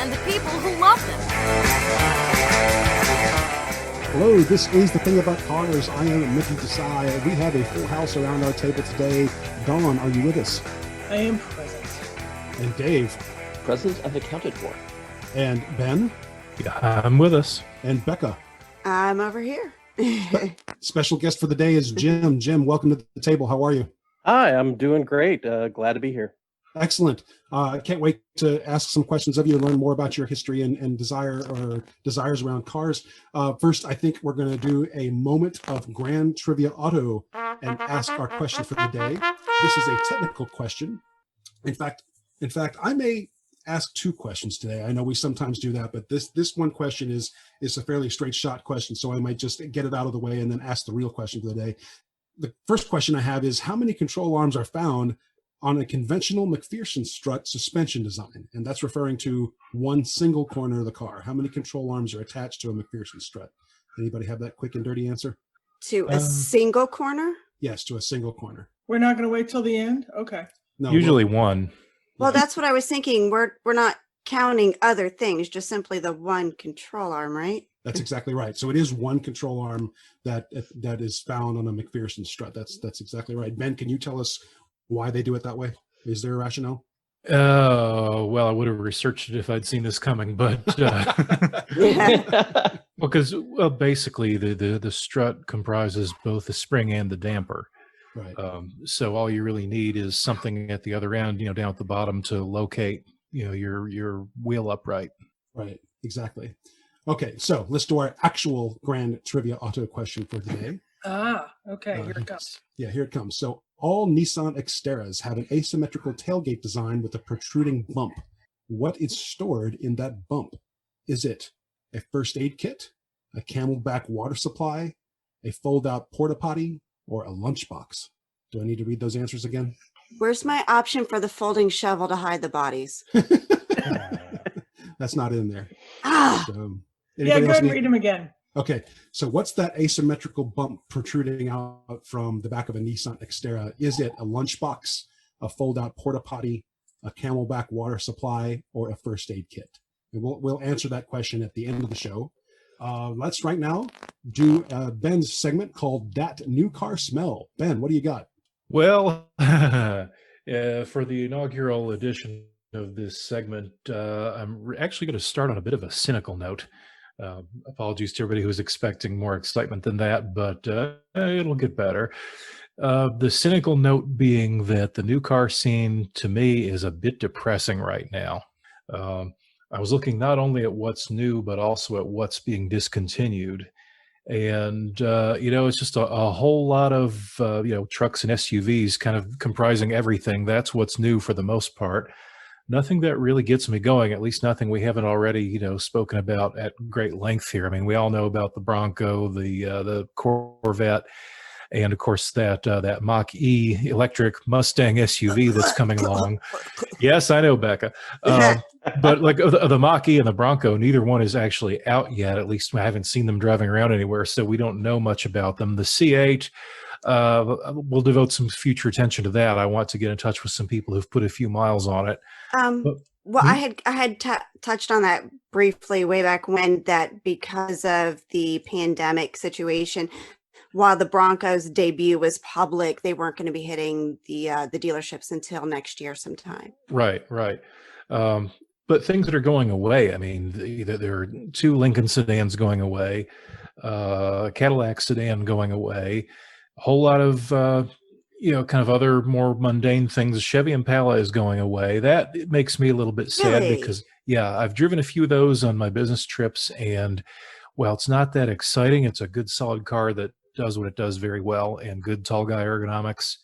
and the people who love them. Hello, this is The Thing About Cars. I am Mickey Desai. We have a full house around our table today. Dawn, are you with us? I am present. And Dave? Present and accounted for. And Ben? Yeah, I'm with us. And Becca? I'm over here. Special guest for the day is Jim. Jim, welcome to the table. How are you? Hi, I'm doing great. Glad to be here. Excellent. I can't wait to ask some questions of you and learn more about your history and desires around cars. First, I think we're going to do a moment of Grand Trivia Auto and ask our question for the day. This is a technical question. In fact, I may ask two questions today. I know we sometimes do that, but this one question is a fairly straight shot question, so I might just get it out of the way and then ask the real question for the day. The first question I have is, how many control arms are found on a conventional McPherson strut suspension design? And that's referring to one single corner of the car. How many control arms are attached to a McPherson strut? Anybody have that quick and dirty answer? To a single corner? Yes, to a single corner. We're not going to wait till the end? Okay. No, Usually one. Well, that's what I was thinking. We're not counting other things, just simply the one control arm, right? That's exactly right. So it is one control arm that is found on a McPherson strut. That's exactly right. Ben, can you tell us why they do it that way? Is there a rationale? Well, I would have researched it if I'd seen this coming, but basically the strut comprises both the spring and the damper. Right. So all you really need is something at the other end, down at the bottom to locate, your wheel upright. Right. Exactly. Okay. So let's do our actual Grand Trivia Auto question for today. Okay. Here it comes. Yeah, here it comes. So all Nissan Xteras have an asymmetrical tailgate design with a protruding bump. What is stored in that bump? Is it a first aid kit, a Camelback water supply, a fold-out porta potty, or a lunchbox? Do I need to read those answers again? Where's my option for the folding shovel to hide the bodies? That's not in there. Ah! Yeah, go ahead and read them again. Okay, so what's that asymmetrical bump protruding out from the back of a Nissan Xterra? Is it a lunchbox, a fold-out porta potty, a Camelback water supply, or a first aid kit? And we'll answer that question at the end of the show. Let's right now do Ben's segment called That New Car Smell. Ben, what do you got? Well, for the inaugural edition of this segment, I'm actually going to start on a bit of a cynical note. Apologies to everybody who was expecting more excitement than that, but it'll get better. The cynical note being that the new car scene to me is a bit depressing right now. I was looking not only at what's new, but also at what's being discontinued. And, it's just a whole lot of, trucks and SUVs kind of comprising everything. That's what's new for the most part. Nothing that really gets me going, at least nothing we haven't already, spoken about at great length here. I mean, we all know about the Bronco, the Corvette, and of course that Mach-E electric Mustang SUV that's coming along. Yes, I know, Becca. But like the Mach-E and the Bronco, neither one is actually out yet. At least I haven't seen them driving around anywhere, so we don't know much about them. The C8, we'll devote some future attention to that. I want to get in touch with some people who've put a few miles on it. I had touched on that briefly way back when, that because of the pandemic situation, while the Broncos debut was public, they weren't going to be hitting the dealerships until next year sometime. Right. But things that are going away, I mean, there are two Lincoln sedans going away, a Cadillac sedan going away, a whole lot of, kind of other more mundane things. Chevy Impala is going away. That makes me a little bit sad because, I've driven a few of those on my business trips, and while it's not that exciting, it's a good solid car that does what it does very well, and good tall guy ergonomics.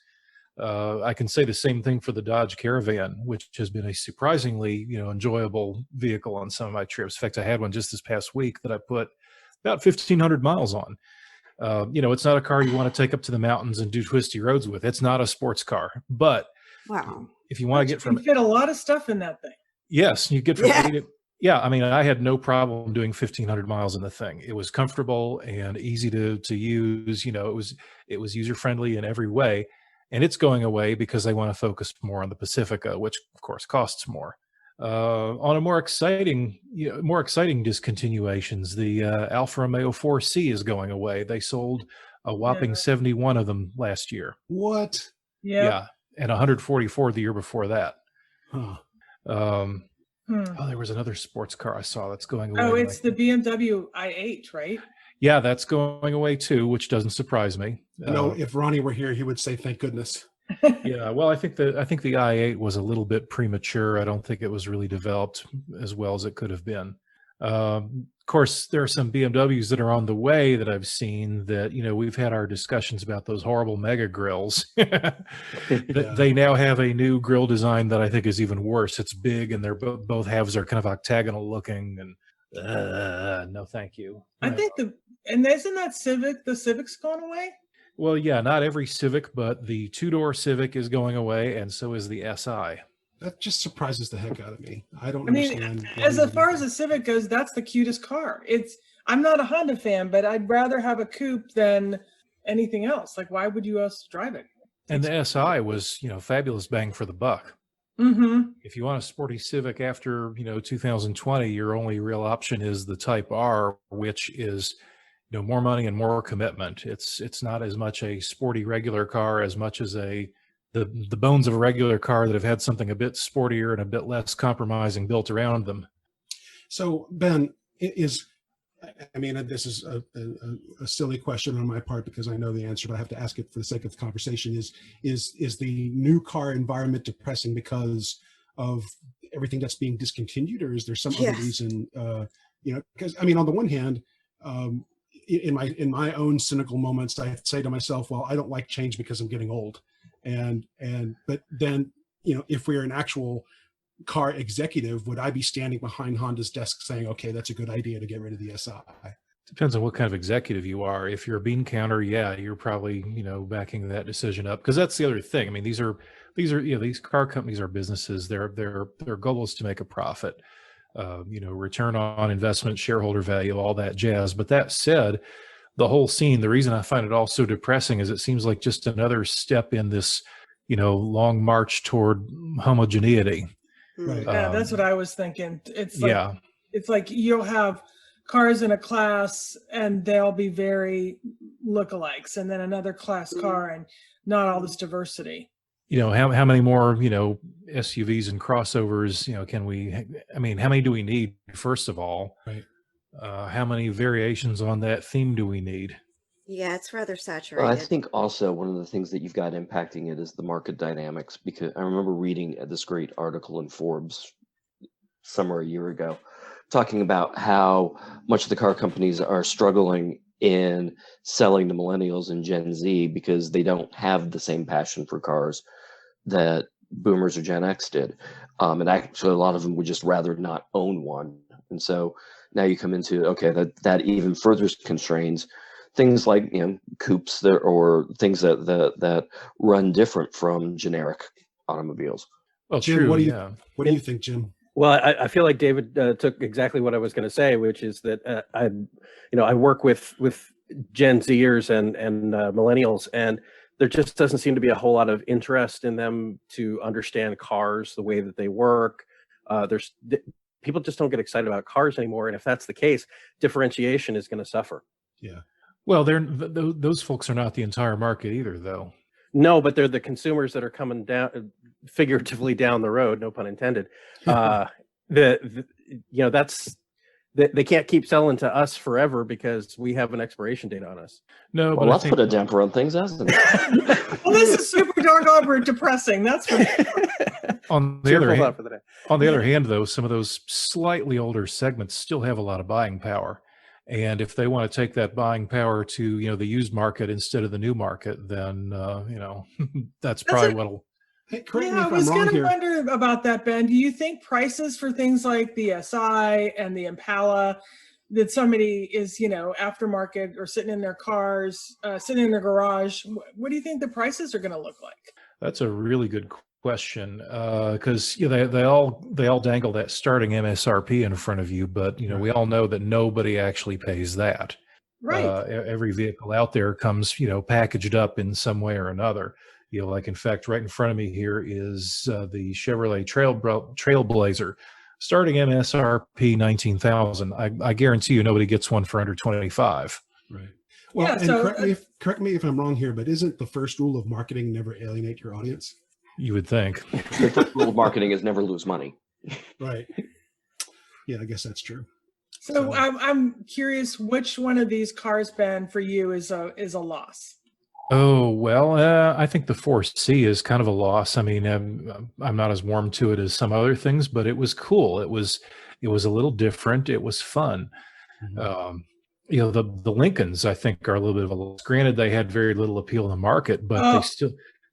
I can say the same thing for the Dodge Caravan, which has been a surprisingly, enjoyable vehicle on some of my trips. In fact, I had one just this past week that I put about 1,500 miles on. It's not a car you want to take up to the mountains and do twisty roads with. It's not a sports car, but wow, if you want to get from, you fit a lot of stuff in that thing. Yes, you get from A to, I mean, I had no problem doing 1,500 miles in the thing. It was comfortable and easy to use. It was user friendly in every way. And it's going away because they want to focus more on the Pacifica, which of course costs more. On a more exciting discontinuations, the Alfa Romeo 4C is going away. They sold a whopping 71 of them last year. What? Yeah, and 144 the year before that. Huh. Oh, there was another sports car I saw that's going away. Oh, it's the BMW i8, right? Yeah, that's going away too, which doesn't surprise me. I know if Ronnie were here, he would say, "Thank goodness." Yeah, well, I think the i8 was a little bit premature. I don't think it was really developed as well as it could have been. Of course, there are some BMWs that are on the way that I've seen that, we've had our discussions about those horrible mega grills. They now have a new grill design that I think is even worse. It's big and they're both halves are kind of octagonal looking, and no, thank you. I think and isn't that Civic? The Civic's going away? Well, yeah, not every Civic, but the two-door Civic is going away, and so is the SI. That just surprises the heck out of me. I don't mean, understand. As far as the Civic goes, that's the cutest car. I'm not a Honda fan, but I'd rather have a coupe than anything else. Like, why would you else drive it? And the SI was, fabulous bang for the buck. Mm-hmm. If you want a sporty Civic after, 2020, your only real option is the Type R, which is, more money and more commitment. It's not as much a sporty regular car as much as the bones of a regular car that have had something a bit sportier and a bit less compromising built around them. So, Ben, this is a silly question on my part because I know the answer, but I have to ask it for the sake of the conversation. Is the new car environment depressing because of everything that's being discontinued, or is there some other reason? Because on the one hand, in my own cynical moments, I say to myself, well, I don't like change because I'm getting old. But then, if we're an actual car executive, would I be standing behind Honda's desk saying, okay, that's a good idea to get rid of the SI? Depends on what kind of executive you are. If you're a bean counter, yeah, you're probably, backing that decision up, because that's the other thing. These car companies are businesses. Their goal is to make a profit. Return on investment, shareholder value, all that jazz. But that said, the whole scene, the reason I find it all so depressing is it seems like just another step in this, long march toward homogeneity. Right. Yeah, that's what I was thinking. It's like you'll have cars in a class and they'll be very lookalikes, and then another class car and not all this diversity. How many more, SUVs and crossovers, how many do we need, first of all? Right. How many variations on that theme do we need? Yeah, it's rather saturated. Well, I think also one of the things that you've got impacting it is the market dynamics, because I remember reading this great article in Forbes somewhere a year ago talking about how much the car companies are struggling in selling to millennials and Gen Z because they don't have the same passion for cars that boomers or Gen X did. And actually, a lot of them would just rather not own one. And so now you come into, okay, that even further constrains things like, coupes or things that run different from generic automobiles. Well, Jim, true. what do you think, Jim? Well, I feel like David took exactly what I was going to say, which is that I work with Gen Zers and millennials, and there just doesn't seem to be a whole lot of interest in them to understand cars, the way that they work. People just don't get excited about cars anymore, and if that's the case, differentiation is going to suffer. Yeah. Well, those folks are not the entire market either, though. No, but they're the consumers that are coming down, figuratively down the road, no pun intended. They can't keep selling to us forever because we have an expiration date on us. No, Well, let's put a damper on things, hasn't it? Well, this is super dark over depressing. That's for on the other hand, though, some of those slightly older segments still have a lot of buying power. And if they want to take that buying power to, the used market instead of the new market, then, that's probably what'll. Hey, correct me I if was I'm wrong going to here. wonder about that, Ben. Do you think prices for things like the SI and the Impala, that somebody is, aftermarket or sitting in their cars, sitting in their garage, what do you think the prices are going to look like? That's a really good question, because they all dangle that starting MSRP in front of you, but we all know that nobody actually pays that. Right. Every vehicle out there comes packaged up in some way or another. Like in fact, right in front of me here is the Chevrolet Trailblazer, starting MSRP 19,000. I guarantee you nobody gets one for under 25. Right. Well, Yeah, and so, correct me if I'm wrong here, but isn't the first rule of marketing never alienate your audience? You would think. The first rule of marketing is never lose money. Right. Yeah, I guess that's true. So I'm curious, which one of these cars, Ben, for you is a loss? Oh, well, I think the 4C is kind of a loss. I mean, I'm not as warm to it as some other things, but it was cool. It was a little different. It was fun. Mhm. The Lincolns, I think, are a little bit of a loss. Granted, they had very little appeal in the market, but Oh.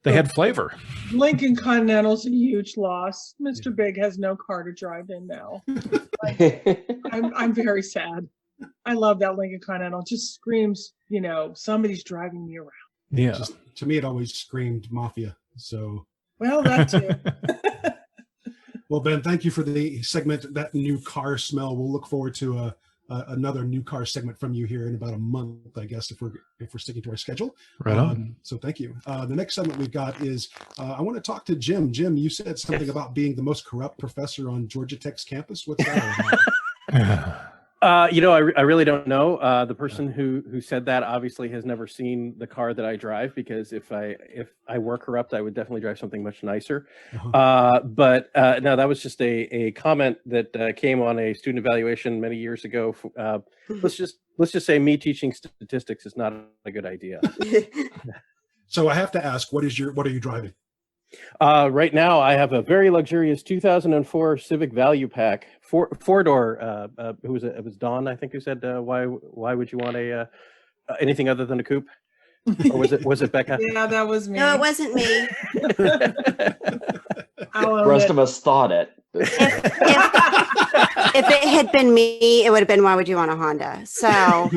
they had flavor. Lincoln Continental's a huge loss. Mr. Big has no car to drive in now. I'm very sad. I love that Lincoln Continental. It just screams, somebody's driving me around. Yeah. Just, to me, it always screamed mafia. So, Well, that too. well, Ben, thank you for the segment, that new car smell. We'll look forward to another new car segment from you here in about a month, I guess, if we're sticking to our schedule. Right on. So thank you. The next segment we've got is I want to talk to Jim. Jim, you said something about being the most corrupt professor on Georgia Tech's campus. What's that about? I really don't know. The person who said that obviously has never seen the car that I drive, because if I were corrupt, I would definitely drive something much nicer. But no, that was just a comment that came on a student evaluation many years ago. Let's just say me teaching statistics is not a good idea. So I have to ask, what are you driving? Right now, I have a very luxurious 2004 Civic Value Pack, four-door. It was Dawn, I think, who said, "Why would you want anything other than a coupe?" Or was it Becca? Yeah, that was me. No, it wasn't me. The rest of us thought it. If it had been me, it would have been, why would you want a Honda? So.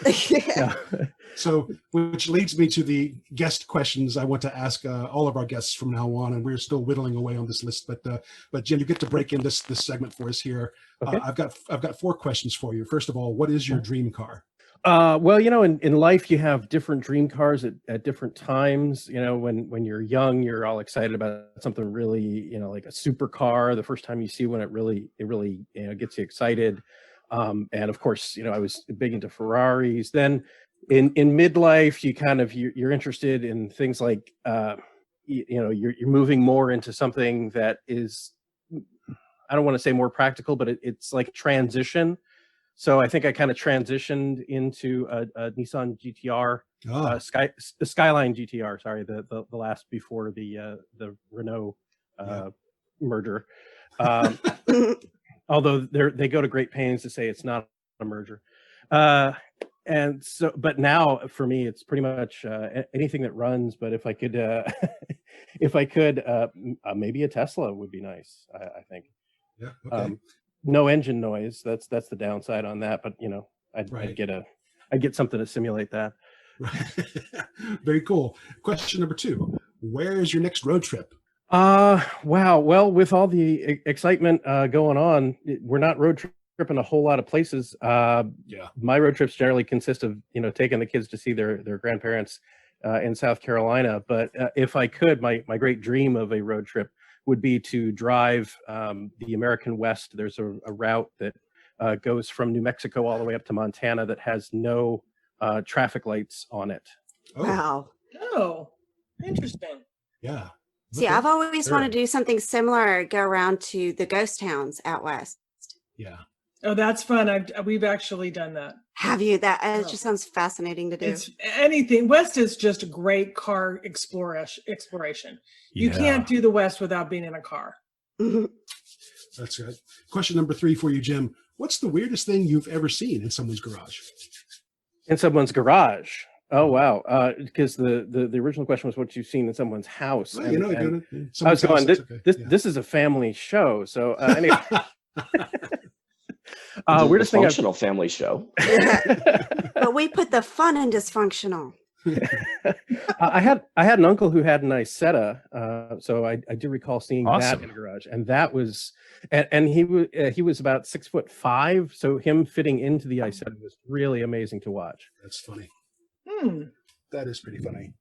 Yeah. So, which leads me to the guest questions I want to ask all of our guests from now on, and we're still whittling away on this list. But Jim, you get to break in this segment for us here. Okay. I've got 4 questions for you. First of all, what is your dream car? Well, in life, you have different dream cars at different times. When you're young, you're all excited about something really, like a supercar. The first time you see one, it really gets you excited. And of course, I was big into Ferraris. Then in midlife, you're interested in things like, you're moving more into something that is, I don't want to say more practical, but it's like transition. So I think I kind of transitioned into a Nissan GTR, the Skyline GTR. Sorry, the last before the Renault merger. Although they go to great pains to say it's not a merger. And so, but now for me, it's pretty much anything that runs. But if I could, maybe a Tesla would be nice. I think. Yeah. Okay. No engine noise. That's the downside on that. But I'd get something to simulate that. Very cool. Question number 2: where is your next road trip? Wow. Well, with all the excitement going on, we're not road tripping a whole lot of places. My road trips generally consist of taking the kids to see their grandparents in South Carolina. But if I could, my great dream of a road trip would be to drive the American West. There's a route that goes from New Mexico all the way up to Montana that has no traffic lights on it. Wow. Oh, interesting. Yeah. See, I've always wanted to do something similar, go around to the ghost towns out west. Yeah. Oh, that's fun. We've actually done that. Have you? It just sounds fascinating to do. It's anything. West is just a great car exploration. You can't do the West without being in a car. That's good. Question number 3 for you, Jim. What's the weirdest thing you've ever seen in someone's garage? In someone's garage. Oh wow! Because the original question was what you've seen in someone's house. Well, I was going. This is a family show, so anyway. We're a functional family show. But we put the fun in dysfunctional. I had an uncle who had an Isetta, so I do recall seeing that in a garage, and that was, and he was about 6'5", so him fitting into the Isetta was really amazing to watch. That's funny. Hmm. That is pretty funny.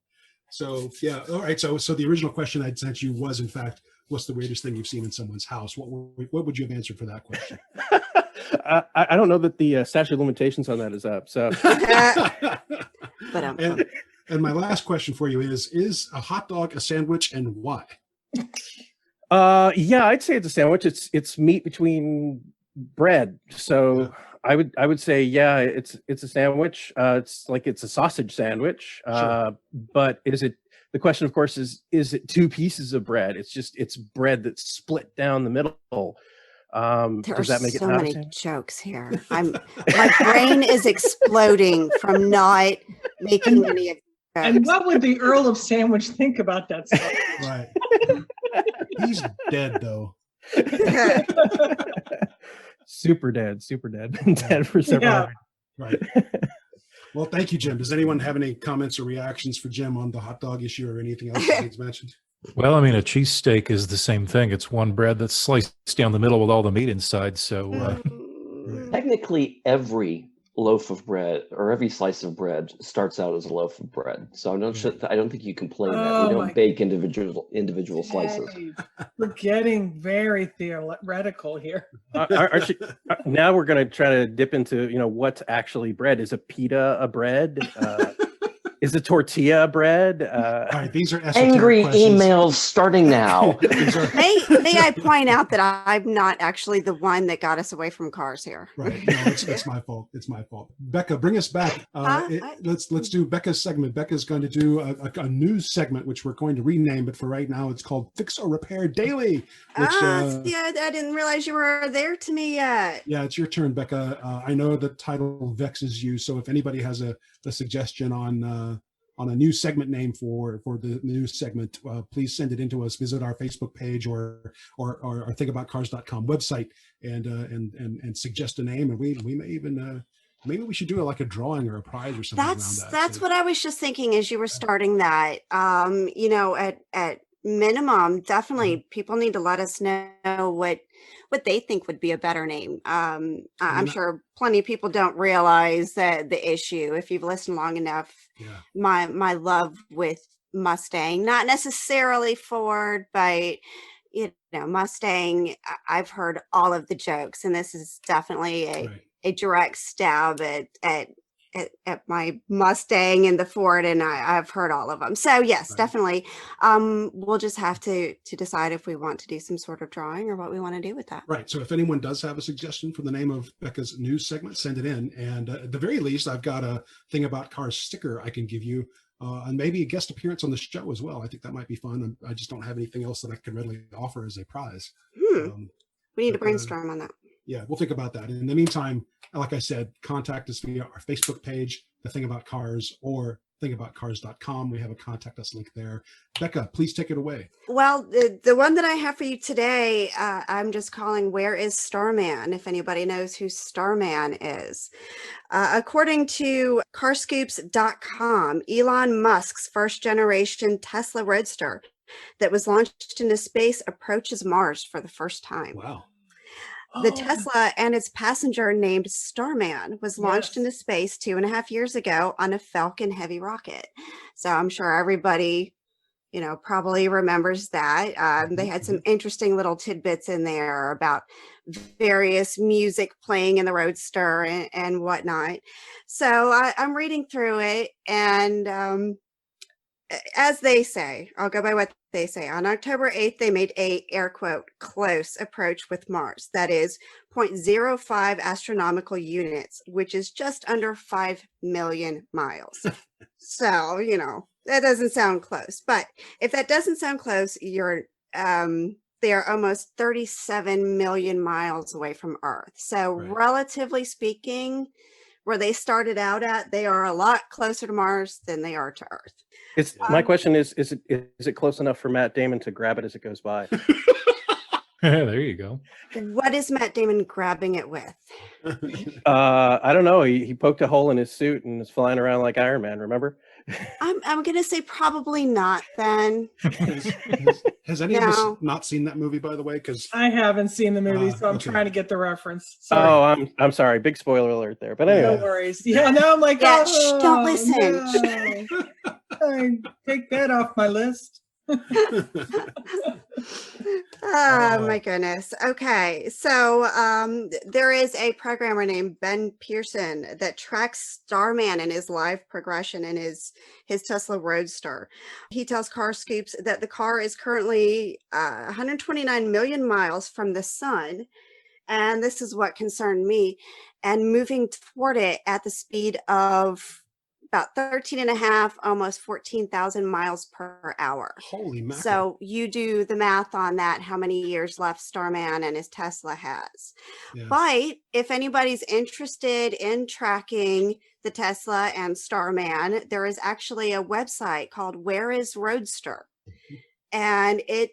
So yeah, all right. So the original question I'd sent you was, in fact, what's the weirdest thing you've seen in someone's house? What would you have answered for that question? I don't know that the statute of limitations on that is up. So, But and my last question for you is a hot dog a sandwich, and why? yeah, I'd say it's a sandwich. It's meat between bread. So I would say, yeah, it's a sandwich. It's a sausage sandwich. Sure. But the question, of course, is it two pieces of bread? It's bread that's split down the middle. there Does are that make it so not a many sandwich? jokes here. My brain is exploding from not making any of the And jokes. what would the Earl of Sandwich think about that stuff? Right. He's dead though. Super dead, dead for several. Yeah. Right. Well, thank you, Jim. Does anyone have any comments or reactions for Jim on the hot dog issue or anything else that he's mentioned? Well, I mean, a cheesesteak is the same thing. It's one bread that's sliced down the middle with all the meat inside. So, Technically, every loaf of bread or every slice of bread starts out as a loaf of bread. So I don't think you can play that. Oh, We my- don't bake individual slices. Hey, we're getting very theoretical here. Now we're going to try to dip into, what's actually bread. Is a pita a bread? Is a tortilla bread? All right, these are esoteric Angry questions. emails starting now. These are, May I point out that I'm not actually the one that got us away from cars here. right. No, it's my fault. It's my fault. Becca, bring us back. Let's do Becca's segment. Becca's going to do a news segment, which we're going to rename, but for right now, it's called Fix or Repair Daily. Which, Yeah, I didn't realize you were there to me yet. yeah, it's your turn, Becca. I know the title vexes you, so if anybody has a suggestion on a new segment name for the news segment, please send it in to us. Visit our Facebook page or our thinkaboutcars.com website and suggest a name, and we may even maybe we should do like a drawing or a prize or something around that. That's what I was just thinking as you were starting that. At minimum, definitely people need to let us know what they think would be a better name. I'm sure plenty of people don't realize that the issue, if you've listened long enough, my love with Mustang, not necessarily Ford, but Mustang, I've heard all of the jokes, and this is definitely a direct stab at my Mustang and the Ford, and I've heard all of them. So yes, definitely. We'll just have to decide if we want to do some sort of drawing or what we want to do with that. Right. So if anyone does have a suggestion for the name of Becca's news segment, send it in. And at the very least, I've got a Thing About Cars sticker I can give you, and maybe a guest appearance on the show as well. I think that might be fun. I just don't have anything else that I can readily offer as a prize. We need to brainstorm on that. Yeah, we'll think about that. In the meantime, like I said, contact us via our Facebook page, The Thing About Cars, or thinkaboutcars.com. We have a contact us link there. Becca, please take it away. Well, the one that I have for you today, I'm just calling Where is Starman? If anybody knows who Starman is. According to carscoops.com, Elon Musk's first generation Tesla Roadster that was launched into space approaches Mars for the first time. Wow. The Tesla and its passenger named Starman was launched into space 2.5 years ago on a Falcon Heavy rocket. So I'm sure everybody, probably remembers that. They had some interesting little tidbits in there about various music playing in the Roadster and whatnot. So I'm reading through it, and as they say, I'll go by what they say. On October 8th, they made a, air quote, close approach with Mars. That is 0.05 astronomical units, which is just under 5 million miles. So, that doesn't sound close. But if that doesn't sound close, they are almost 37 million miles away from Earth. So relatively speaking, where they started out at, they are a lot closer to Mars than they are to Earth. My question is it close enough for Matt Damon to grab it as it goes by? there you go. What is Matt Damon grabbing it with? I don't know. He poked a hole in his suit and is flying around like Iron Man, remember? I'm going to say probably not then. Has any of us not seen that movie, by the way? Because I haven't seen the movie, so I'm trying to get the reference. Sorry. Oh, I'm sorry. Big spoiler alert there. But anyway. No worries. Yeah, now I'm like, don't listen. No. I take that off my list. Oh my goodness. Okay. So there is a programmer named Ben Pearson that tracks Starman and his live progression in his Tesla Roadster. He tells Car Scoops that the car is currently 129 million miles from the sun. And this is what concerned me, and moving toward it at the speed of about 13 and a half, almost 14,000 miles per hour. Holy mackerel. So you do the math on that, how many years left Starman and his Tesla has. Yeah. But if anybody's interested in tracking the Tesla and Starman, there is actually a website called Where is Roadster? And it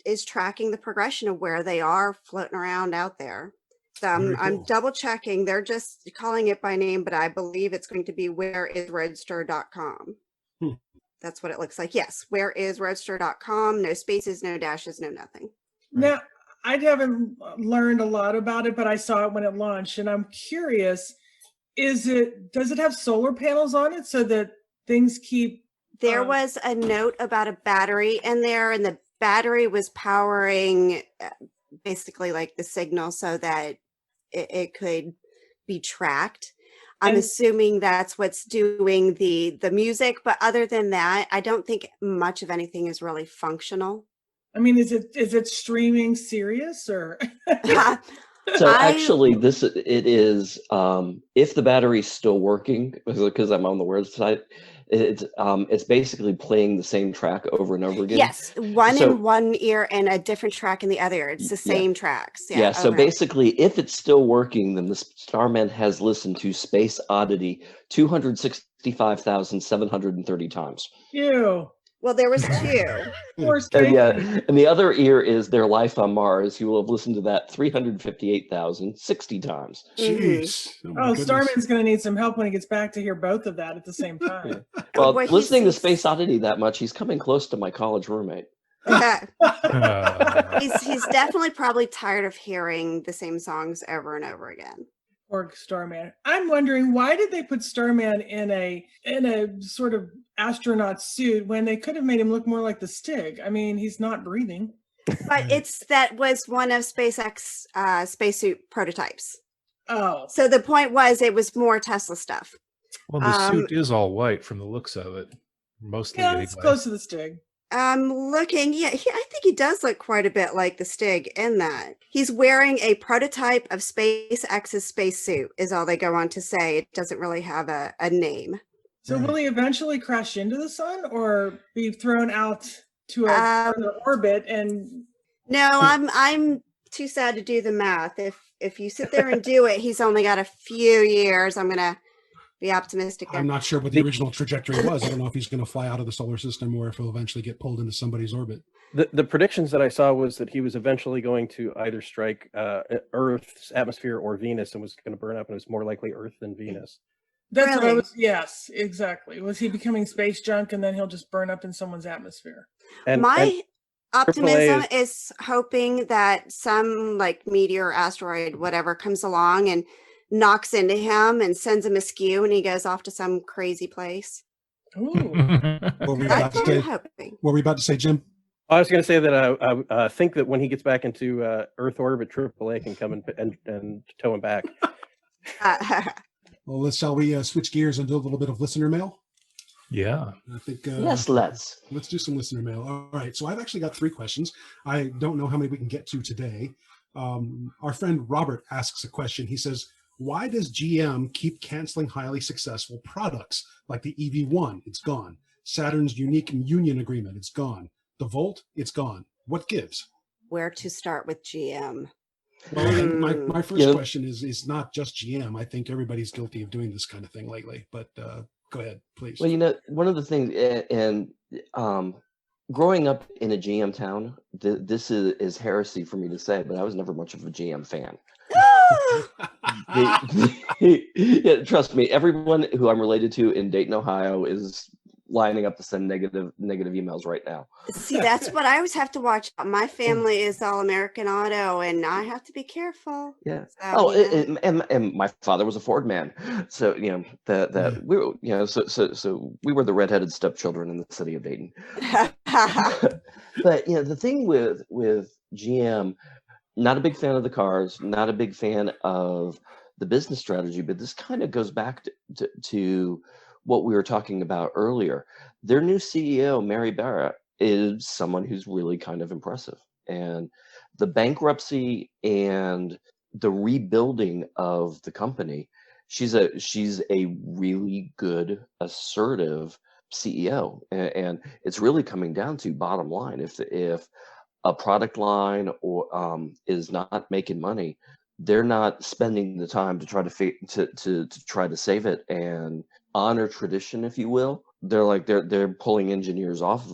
is tracking the progression of where they are floating around out there. So Very I'm cool. double checking. They're just calling it by name, but I believe it's going to be whereisroadster.com. That's what it looks like. Yes, whereisroadster.com. No spaces, no dashes, no nothing. Now, I haven't learned a lot about it, but I saw it when it launched, and I'm curious, does it have solar panels on it so that things keep... There was a note about a battery in there, and the battery was powering basically like the signal so that it could be tracked. I'm assuming that's what's doing the music, but other than that, I don't think much of anything is really functional. I mean, is it streaming Sirius or? So actually, it is. If the battery's still working, because I'm on the website, it's basically playing the same track over and over again. Yes, one in one ear and a different track in the other ear. It's the same tracks. Yeah. So basically, if it's still working, then the Starman has listened to Space Oddity 265,730 times. Ew. Well, there was two. And the other ear is Their Life on Mars. You will have listened to that 358,060 times. Jeez. Oh, Starman's going to need some help when he gets back to hear both of that at the same time. Well, listening to Space Oddity that much, he's coming close to my college roommate. He's definitely probably tired of hearing the same songs over and over again. Or Starman. I'm wondering, why did they put Starman in a sort of astronaut suit when they could have made him look more like the Stig? I mean, he's not breathing. But that was one of SpaceX spacesuit prototypes. Oh. So the point was it was more Tesla stuff. Well, the suit is all white from the looks of it. Mostly Yeah, anyway. it's close to the Stig. Looking, I think he does look quite a bit like the Stig in that. He's wearing a prototype of SpaceX's spacesuit, is all they go on to say. It doesn't really have a name. So will he eventually crash into the sun or be thrown out to a further orbit? And no, I'm too sad to do the math. If you sit there and do it, he's only got a few years. I'm gonna be optimistic there. I'm not sure what the original trajectory was. I don't know if he's going to fly out of the solar system or if he'll eventually get pulled into somebody's orbit. The predictions that I saw was that he was eventually going to either strike Earth's atmosphere or Venus and was going to burn up, and it was more likely Earth than Venus. that's what I was. Yes, exactly. Was he becoming space junk and then he'll just burn up in someone's atmosphere? And my optimism AAA is hoping that some like meteor, asteroid, whatever comes along and knocks into him and sends him askew, and he goes off to some crazy place. Ooh. What were you about That's what to I'm say? hoping. What were you about to say, Jim? I was going to say that I think that when he gets back into Earth orbit, AAA can come and tow him back. Well, shall we switch gears and do a little bit of listener mail? Yeah. I think Let's. Let's do some listener mail. All right. So I've actually got 3 questions. I don't know how many we can get to today. Our friend Robert asks a question. He says, why does GM keep canceling highly successful products like the EV1? It's gone. Saturn's unique union agreement. It's gone. The Volt. It's gone. What gives? Where to start with GM? Well, I think my first question is not just GM. I think everybody's guilty of doing this kind of thing lately. But go ahead, please. Well, one of the things, and growing up in a GM town, this is heresy for me to say, but I was never much of a GM fan. Yeah, trust me, everyone who I'm related to in Dayton, Ohio is lining up to send negative emails right now. See, that's what I always have to watch. My family is all American Auto, and I have to be careful. Yeah. So, And my father was a Ford man, so that we were, so we were the redheaded stepchildren in the city of Dayton. But the thing with GM, not a big fan of the cars, not a big fan of the business strategy, but this kind of goes back to what we were talking about earlier. Their new CEO, Mary Barra, is someone who's really kind of impressive. And the bankruptcy and the rebuilding of the company, she's a really good, assertive CEO. And it's really coming down to bottom line. If a product line or is not making money, they're not spending the time to try to try to save it and honor tradition, if you will. They're pulling engineers off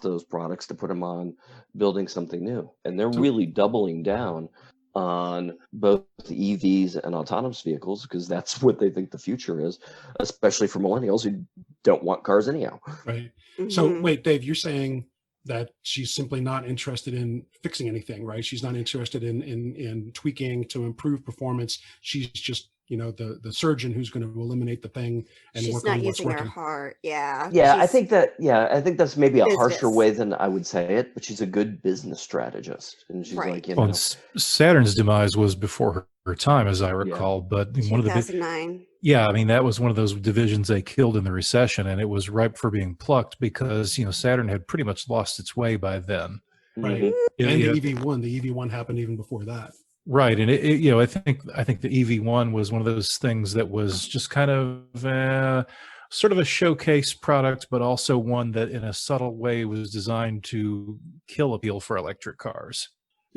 those products to put them on building something new, and they're really doubling down on both EVs and autonomous vehicles because that's what they think the future is, especially for millennials who don't want cars anyhow. Right. So wait, Dave, you're saying that she's simply not interested in fixing anything, right? She's not interested in tweaking to improve performance. She's just, the surgeon who's going to eliminate the thing and she's work not on what's using her working. heart. Yeah. Yeah, I think that's maybe a harsher Business. way than I would say it, but she's a good business strategist, and she's Right. Well, Saturn's demise was before her time, as I recall. But one of the 2009. yeah, I mean, that was one of those divisions they killed in the recession, and it was ripe for being plucked because Saturn had pretty much lost its way by then. Right. Mhm. And the EV1 happened even before that. Right, and I think the EV1 was one of those things that was just kind of sort of a showcase product, but also one that, in a subtle way, was designed to kill appeal for electric cars.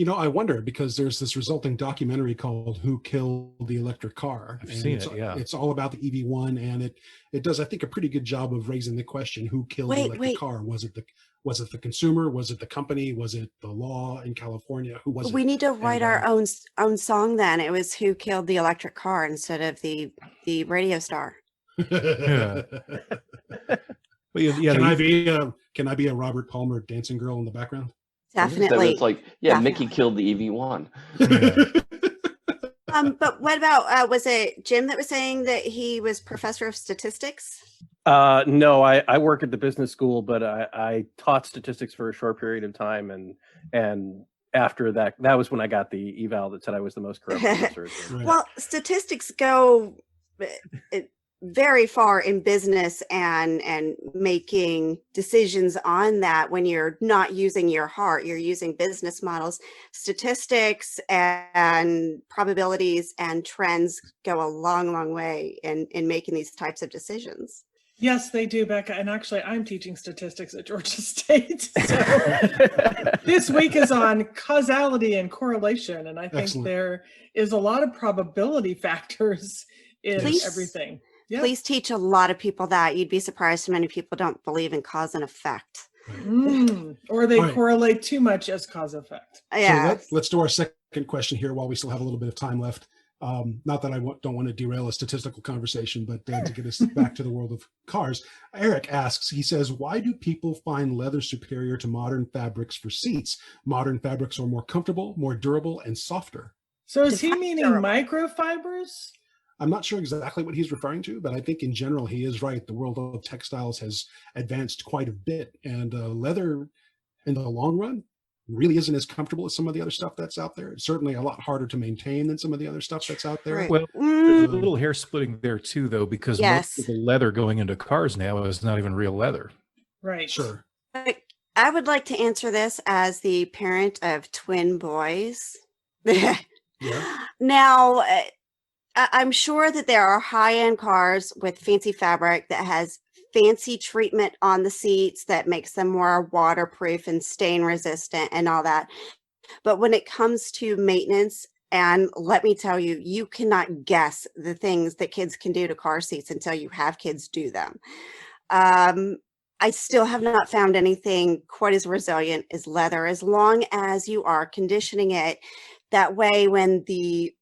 I wonder because there's this resulting documentary called "Who Killed the Electric Car?" I've seen it. Yeah, it's all about the EV1, and it does, I think, a pretty good job of raising the question: who killed the electric car? Was it the consumer? Was it the company? Was it the law in California? Who was it? We need to write our own song then. It was "Who Killed the Electric Car" instead of the radio star. Yeah. But Can I be a Robert Palmer dancing girl in the background? Definitely. It's like, Definitely. Mickey killed the EV1. But what about was it Jim that was saying that he was professor of statistics? No, I work at the business school, but I taught statistics for a short period of time, and after that was when I got the eval that said I was the most corrupt researcher. Right. Well, statistics go very far in business and making decisions on that. When you're not using your heart, you're using business models. Statistics and probabilities and trends go a long way in making these types of decisions. Yes, they do, Becca. And actually, I'm teaching statistics at Georgia State. So this week is on causality and correlation. And I think Excellent. there is a lot of probability factors in everything. Yep. Please teach a lot of people that. You'd be surprised how many people don't believe in cause and effect. Or they correlate too much as cause effect. Yeah. So let's do our second question here while we still have a little bit of time left. Not that I don't want to derail a statistical conversation, but to get us back to the world of cars. Eric asks, he says, why do people find leather superior to modern fabrics for seats? Modern fabrics are more comfortable, more durable, and softer. So is he meaning microfibers? I'm not sure exactly what he's referring to, but I think in general, he is right. The world of textiles has advanced quite a bit, and leather in the long run really isn't as comfortable as some of the other stuff that's out there. It's certainly a lot harder to maintain than some of the other stuff that's out there. Right. Well, there's a little hair splitting there too, though, because most of the leather going into cars now is not even real leather. Right. Sure. I would like to answer this as the parent of twin boys. Now, I'm sure that there are high-end cars with fancy fabric that has fancy treatment on the seats that makes them more waterproof and stain resistant and all that. But when it comes to maintenance, and let me tell you, you cannot guess the things that kids can do to car seats until you have kids do them. I still have not found anything quite as resilient as leather, as long as you are conditioning it that way. When the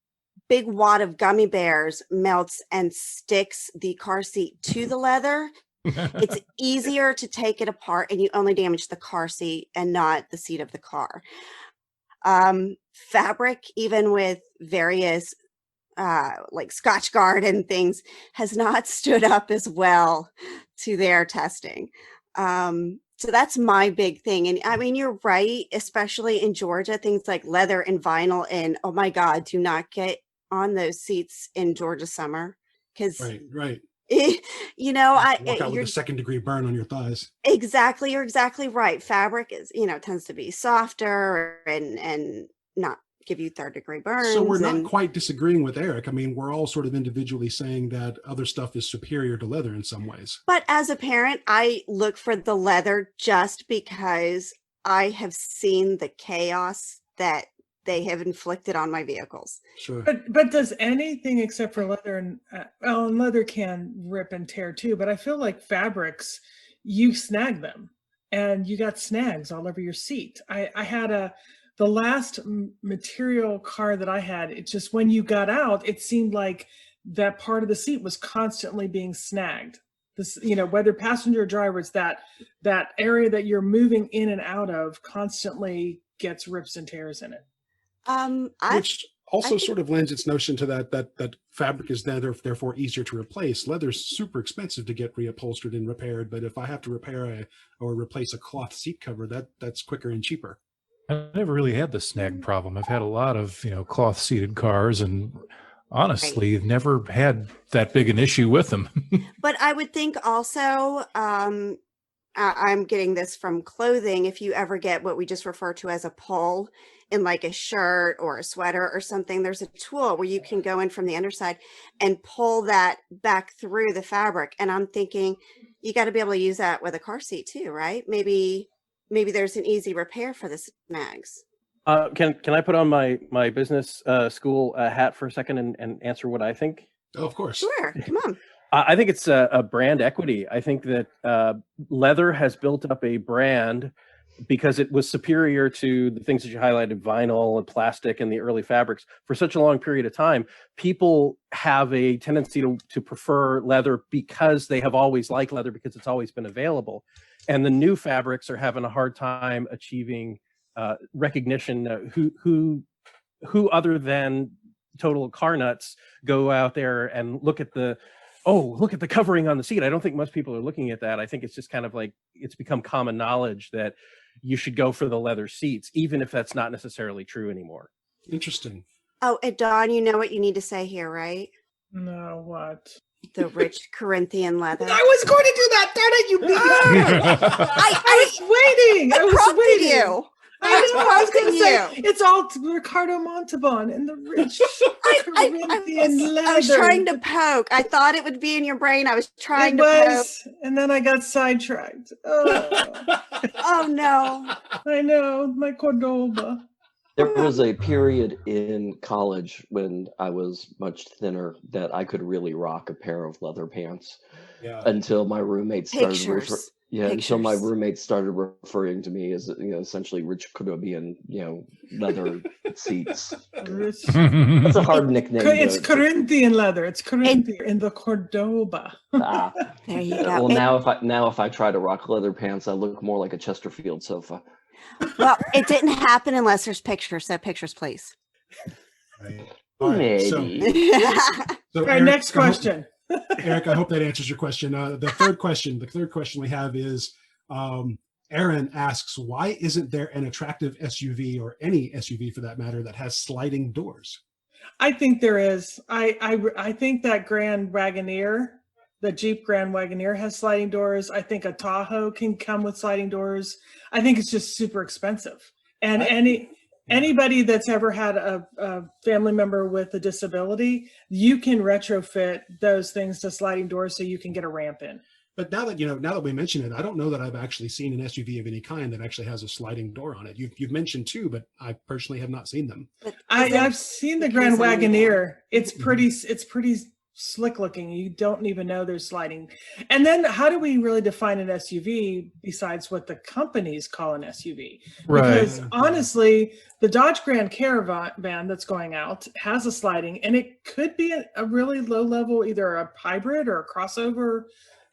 big wad of gummy bears melts and sticks the car seat to the leather, It's easier to take it apart and you only damage the car seat and not the seat of the car. Fabric, even with various like Scotch Guard and things, has not stood up as well to their testing. So that's my big thing. And I mean, you're right, especially in Georgia, things like leather and vinyl. And oh my God, do not get on those seats in Georgia summer. Because, Right. you know, Walk out with a second-degree burn on your thighs. exactly, you're exactly right. Fabric is, tends to be softer and not give you third-degree burns. So we're not quite disagreeing with Eric. I mean, we're all sort of individually saying that other stuff is superior to leather in some ways. But as a parent, I look for the leather just because I have seen the chaos that they have inflicted on my vehicles. Sure. But does anything except for leather and and leather can rip and tear too, but I feel like fabrics, you snag them and you got snags all over your seat. I had the last material car that I had, it just, when you got out, it seemed like that part of the seat was constantly being snagged. This, whether passenger or driver, it's that area that you're moving in and out of constantly gets rips and tears in it. Which also sort of lends its notion to that fabric is therefore easier to replace. Leather's super expensive to get reupholstered and repaired, but if I have to repair or replace a cloth seat cover, that's quicker and cheaper. I never really had the snag problem. I've had a lot of, cloth seated cars and honestly never had that big an issue with them. But I would think also, I'm getting this from clothing, if you ever get what we just refer to as a pull in like a shirt or a sweater or something, there's a tool where you can go in from the underside and pull that back through the fabric. And I'm thinking you got to be able to use that with a car seat too, right? Maybe there's an easy repair for the snags. Can I put on my business school hat for a second and answer what I think? Oh, of course. Sure, come on. I think it's a brand equity. I think that leather has built up a brand because it was superior to the things that you highlighted, vinyl and plastic and the early fabrics for such a long period of time. People have a tendency to prefer leather because they have always liked leather because it's always been available. And the new fabrics are having a hard time achieving recognition. Who other than total car nuts go out there and look at the covering on the seat? I don't think most people are looking at that. I think it's just kind of like, it's become common knowledge that you should go for the leather seats, even if that's not necessarily true anymore. Interesting. Oh, and Dawn, you know what you need to say here, right? No, what? The rich Corinthian leather. I was going to do that. Darn it, you beat me. I was waiting. I was waiting. You. I know. I was going to say You. it's all Ricardo Montalban and the rich Corinthian leather. I was trying to poke. I thought it would be in your brain. I was trying to poke. And then I got sidetracked. Oh, Oh no. I know, my Cordoba. There was a period in college when I was much thinner that I could really rock a pair of leather pants until my roommate started until my roommate started referring to me as essentially rich Caribbean leather seats. That's a hard nickname. It's Corinthian leather. It's Corinthian in the Cordoba. There you go. Well, now if I try to rock leather pants, I look more like a Chesterfield sofa. Well, it didn't happen unless there's pictures. So pictures, please. Right. All right. Maybe. So All right, next question. Eric, I hope that answers your question. The third question we have is, Aaron asks, why isn't there an attractive SUV or any SUV for that matter that has sliding doors? I think there is. I think that Grand Wagoneer, the Jeep Grand Wagoneer has sliding doors. I think a Tahoe can come with sliding doors. I think it's just super expensive. And anybody that's ever had a family member with a disability, you can retrofit those things to sliding doors so you can get a ramp in. But now that we mention it, I don't know that I've actually seen an SUV of any kind that actually has a sliding door on it. You've mentioned two, but I personally have not seen them. I've seen the Grand Wagoneer. It's pretty slick looking. You don't even know there's sliding. And then how do we really define an SUV besides what the companies call an SUV? Because honestly, the Dodge Grand Caravan that's going out has a sliding, and it could be a really low level, either a hybrid or a crossover.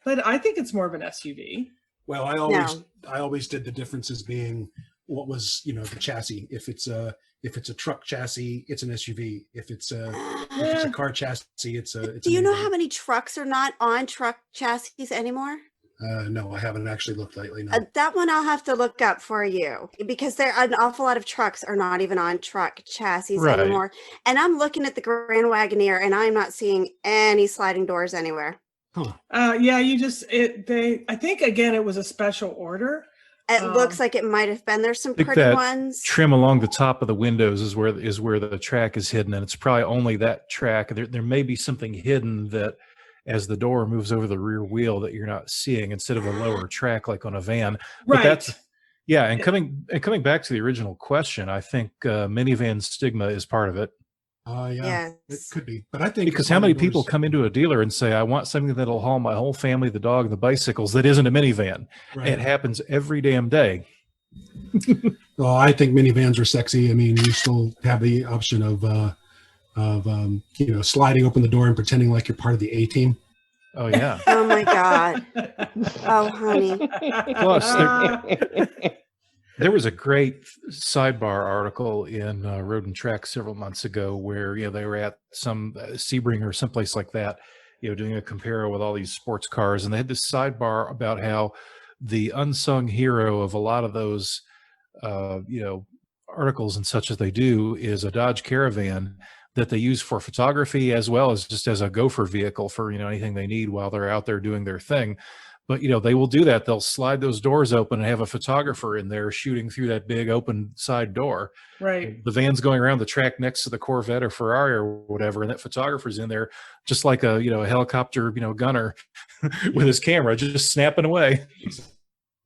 but I think it's more of an SUV. Well, I always did the differences being what was, the chassis. If it's a truck chassis, it's an SUV. If it's a car chassis, it's a. Do you know how many trucks are not on truck chassis anymore? No, I haven't actually looked lately. No. That one I'll have to look up for you, because there an awful lot of trucks are not even on truck chassis anymore. And I'm looking at the Grand Wagoneer, and I'm not seeing any sliding doors anywhere. Huh. Yeah, I think again it was a special order. It looks like it might have been. There's some pretty that ones. Trim along the top of the windows is where the track is hidden, and it's probably only that track. There may be something hidden that, as the door moves over the rear wheel, that you're not seeing, instead of a lower track like on a van. But Right. And coming back to the original question, I think minivan stigma is part of it. Yeah, it could be, but I think because how many people come into a dealer and say, I want something that'll haul my whole family, the dog, the bicycles, that isn't a minivan. Right. It happens every damn day. Well, I think minivans are sexy. I mean, you still have the option of sliding open the door and pretending like you're part of the A team. Oh yeah. Oh my God. Oh honey. Plus, there was a great sidebar article in Road and Track several months ago where they were at some Sebring or someplace like that, doing a compare with all these sports cars, and they had this sidebar about how the unsung hero of a lot of those articles and such as they do is a Dodge Caravan that they use for photography as well as just as a gopher vehicle for anything they need while they're out there doing their thing. But they will do that. They'll slide those doors open and have a photographer in there shooting through that big open side door. Right. The van's going around the track next to the Corvette or Ferrari or whatever, and that photographer's in there just like a helicopter gunner with his camera just snapping away.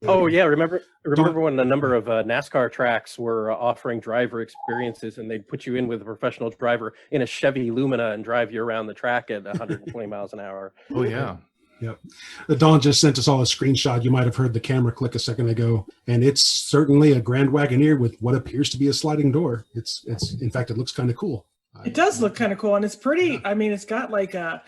Oh yeah, remember when a number of NASCAR tracks were offering driver experiences, and they'd put you in with a professional driver in a Chevy Lumina and drive you around the track at 120 miles an hour. Oh yeah. Yep. Don just sent us all a screenshot. You might have heard the camera click a second ago, and it's certainly a Grand Wagoneer with what appears to be a sliding door. It's in fact, it looks kind of cool. It does look kind of cool, and it's pretty. Yeah. I mean, it's got like a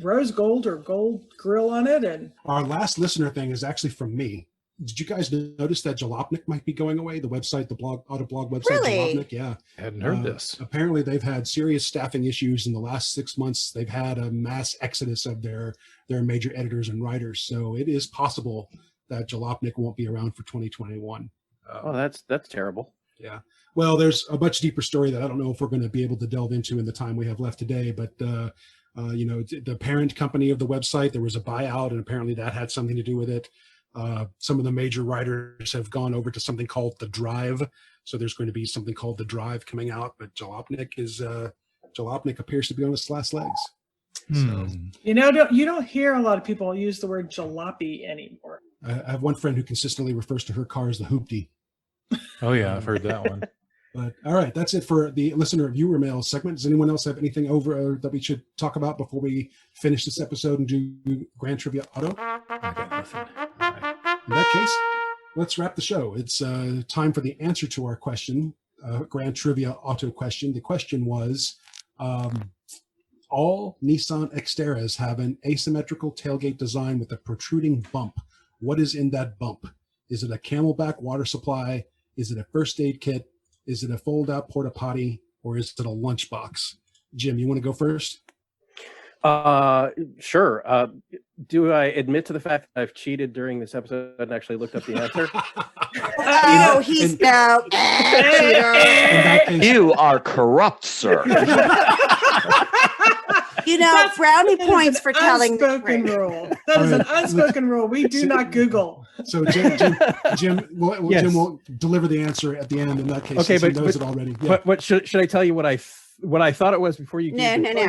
rose gold or gold grill on it. And our last listener thing is actually from me. Did you guys notice that Jalopnik might be going away? The website, the Autoblog website, really? Jalopnik, yeah. I hadn't heard this. Apparently, they've had serious staffing issues in the last 6 months. They've had a mass exodus of their major editors and writers. So it is possible that Jalopnik won't be around for 2021. Oh, that's terrible. Yeah. Well, there's a much deeper story that I don't know if we're going to be able to delve into in the time we have left today. But the parent company of the website, there was a buyout, and apparently that had something to do with it. Some of the major writers have gone over to something called The Drive. So there's going to be something called The Drive coming out, but Jalopnik appears to be on its last legs. So, you don't hear a lot of people use the word jalopy anymore. I have one friend who consistently refers to her car as the hoopty. Oh yeah, I've heard that one. But all right, that's it for the listener viewer mail segment. Does anyone else have anything over that we should talk about before we finish this episode and do Grand Trivia Auto? I got nothing. In that case, let's wrap the show. It's time for the answer to our question, Grand Trivia Auto question. The question was, all Nissan Xteras have an asymmetrical tailgate design with a protruding bump. What is in that bump? Is it a Camelback water supply? Is it a first aid kit? Is it a fold-out porta potty? Or is it a lunchbox? Jim, you want to go first? Sure. Do I admit to the fact that I've cheated during this episode and actually looked up the answer? Oh, he's no. You are corrupt, sir. Brownie points for telling the unspoken truth. rule. That is an unspoken rule. We do not Google. So Jim will deliver the answer at the end in that case. Okay, but he knows it already. Yeah. But should I tell you what I thought it was before you gave No.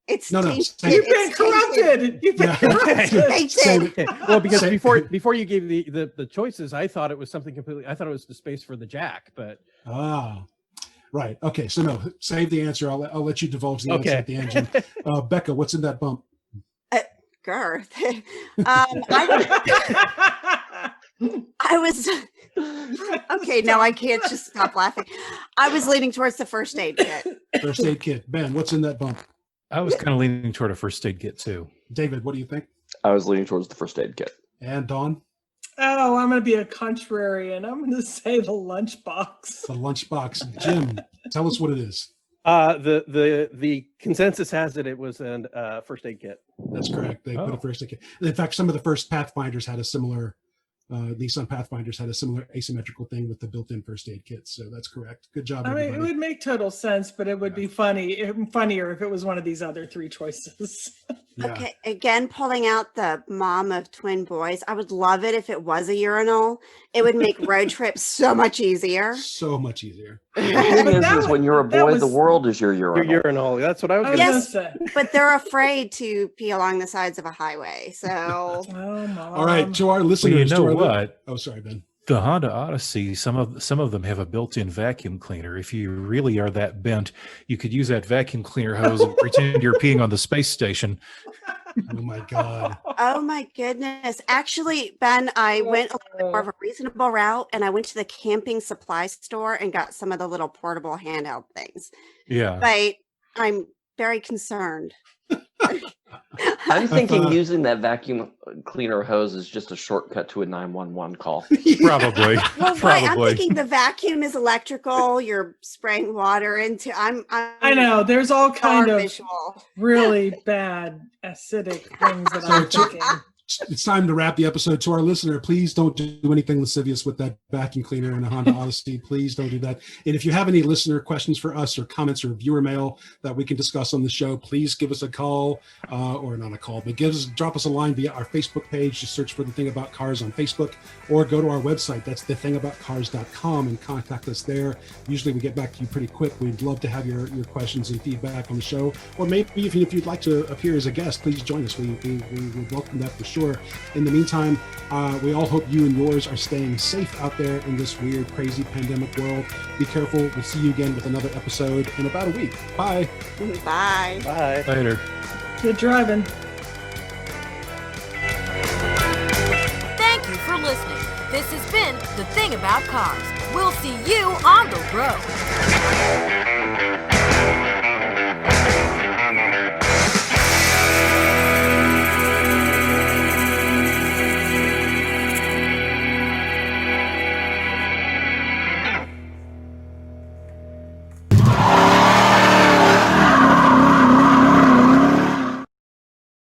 It's No. You've been corrupted. You've been corrupted. Save it. Well, because before you gave the choices, I thought it was something completely. I thought it was the space for the jack, but right. Okay. So no, save the answer. I'll let you divulge the answer at the end. Jim. Becca, what's in that bump? Girth. I was okay. Now I can't just stop laughing. I was leaning towards the first aid kit. First aid kit. Ben, what's in that bump? I was kind of leaning toward a first aid kit too. David, what do you think? I was leaning towards the first aid kit. And Dawn? Oh, I'm going to be a contrarian. I'm going to say the lunchbox. The lunchbox. Jim, tell us what it is. The consensus has it was a first aid kit. That's correct. They put a first aid kit. In fact, some of the first Pathfinders had a similar, Nissan Pathfinders had a similar asymmetrical thing with the built-in first aid kit. So that's correct. Good job, I mean, everybody. it would make total sense, but it would be funnier if it was one of these other three choices. Yeah. Okay, again, pulling out the mom of twin boys. I would love it if it was a urinal. It would make road trips so much easier. So much easier. The thing is when you're a that boy, was- the world is your urinal. Your urinal. That's what I was I was going to Yes. gonna say. But they're afraid to pee along the sides of a highway. So Oh, Mom. All right, to our Well, listeners. you to know our what? Oh, sorry, Ben. The Honda Odyssey, some of them have a built-in vacuum cleaner. If you really are that bent, you could use that vacuum cleaner hose and pretend you're peeing on the space station. Oh my God. oh my goodness. Actually, Ben, I went a little bit more of a reasonable route and I went to the camping supply store and got some of the little portable handheld things. Yeah. But I'm very concerned. I'm thinking using that vacuum cleaner hose is just a shortcut to a 911 call. Probably. Well, right. I'm Probably. thinking the vacuum is electrical. You're spraying water into. I know there's all kind of visual. really bad acidic things that I'm So, thinking. It's time to wrap the episode. To our listener, please don't do anything lascivious with that vacuum cleaner and a Honda Odyssey. Please don't do that. And if you have any listener questions for us or comments or viewer mail that we can discuss on the show, please give us a call or not a call, but drop us a line via our Facebook page. Just search for The Thing About Cars on Facebook or go to our website. That's thethingaboutcars.com and contact us there. Usually we get back to you pretty quick. We'd love to have your questions and feedback on the show. Or maybe even if you'd like to appear as a guest, please join us. We would welcome that for sure. In the meantime, we all hope you and yours are staying safe out there in this weird, crazy pandemic world. Be careful. We'll see you again with another episode in about a week. Bye. Bye. Bye. Later. Good driving. Thank you for listening. This has been The Thing About Cars. We'll see you on the road.